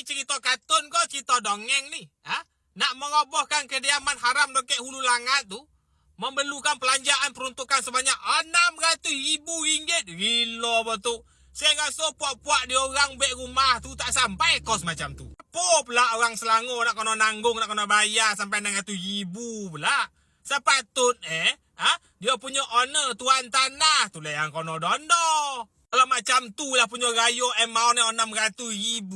ni cerita kartun kau, cerita dongeng ni. Nak merobohkan kediaman haram dekat Hulu Langat tu, memerlukan pelanjaan peruntukan sebanyak RM600,000. Gila betul. Saya rasa puak-puak dia orang beg rumah tu tak sampai kos macam tu. Apa pula orang Selangor nak kena nanggung, nak kena bayar sampai RM600,000 pula. Sepatut dia punya owner tuan tanah tu lah yang kena dondo. Kalau macam tu lah punya raya amount ni RM600,000,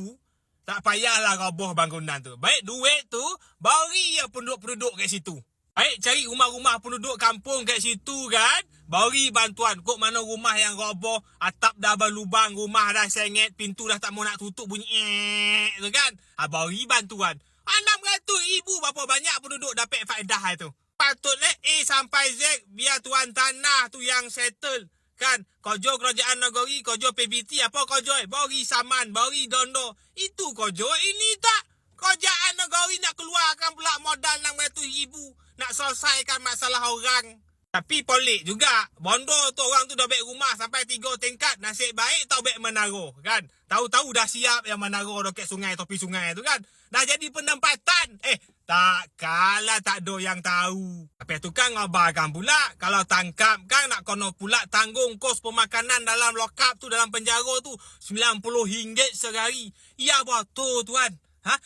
tak payahlah roboh bangunan tu. Baik duit tu, bagi ya penduduk-penduduk kat situ. Baik cari rumah-rumah penduduk kampung kat situ kan. Bagi bantuan. Kok mana rumah yang roboh, atap dah berlubang, rumah dah sengit, pintu dah tak mau nak tutup bunyi tu kan. Bagi bantuan. RM600,000 berapa banyak penduduk dapat faedah tu. Patutlah A sampai Z biar tuan tanah tu yang settle. Kan, kojo kerajaan negeri, kojo PBT, apa kojo? Bagi saman, bagi dondo. Itu kojo, ini tak. Kerajaan negeri nak keluarkan pula modal RM600,000. Nak selesaikan masalah orang. Tapi polik juga. Bondo tu orang tu dah baik rumah sampai 3 tingkat. Nasib baik tau baik menara. Kan? Tahu-tahu dah siap yang menara dekat sungai, topi sungai tu kan. Dah jadi penempatan. Takkanlah tak ada yang tahu. Tapi tu kan ngabarkan pula. Kalau tangkap kan nak kena pula tanggung kos pemakanan dalam lokap tu, dalam penjara tu. RM90 sehari. Ya betul tuan.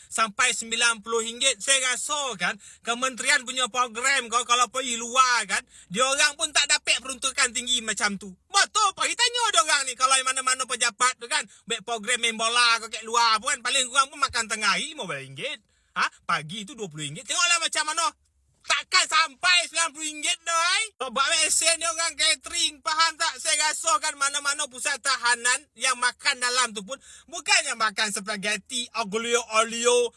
Sampai RM90. Saya rasa kan kementerian punya program kau kalau pergi luar kan, dia orang pun tak dapat peruntukan tinggi macam tu. Betul apa? Kita tanya dia orang ni kalau mana-mana pejabat tu kan, baik program main bola kau kat luar pun paling kurang pun makan tengah hari RM15. Pagi tu RM20. Tengoklah macam mana. Takkan sampai RM90 dah. Buat mesin dia orang catering. Faham tak? Saya rasa kan mana-mana pusat tahanan yang makan dalam tu pun bukannya makan spaghetti, aglio-olio,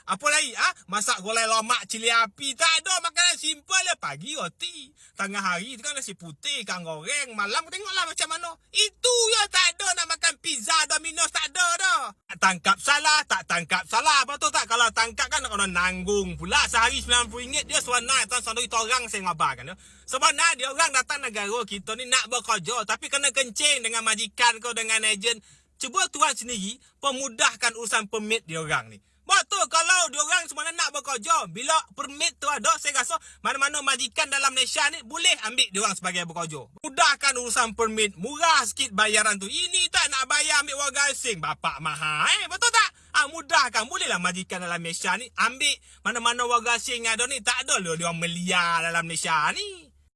apa lagi? Masak gulai lemak, cili api. Tak ada, makanan simple lah. Pagi roti. Tengah hari tu kan nasi putih, ikan goreng. Malam tengoklah macam mana. Itu ya tak ada nak makan pizza, Domino's, tak ada dah. Tangkap salah, tak tangkap salah. Betul tak? Kalau tangkap kan nak kena nanggung pula. Sehari RM90 dia sebenarnya tuan saudari orang saya ngabarkan dia. Sebenarnya dia orang datang negara kita ni nak bekerja tapi kena kencing dengan majikan kau, dengan ejen. Cuba tuan sendiri pemudahkan urusan permit dia orang ni. Betul, kalau dia orang sebenarnya nak bekerja, bila permit tu ada, saya rasa mana-mana majikan dalam Malaysia ni boleh ambil dia orang sebagai bekerja. Mudahkan urusan permit, murah sikit bayaran tu. Ini tak nak bayar ambil warga asing, bapak mahal. Betul tak? Mudahkan, bolehlah majikan dalam Malaysia ni ambil mana-mana warga asing yang ada ni. Tak ada lah dia orang melia dalam Malaysia ni.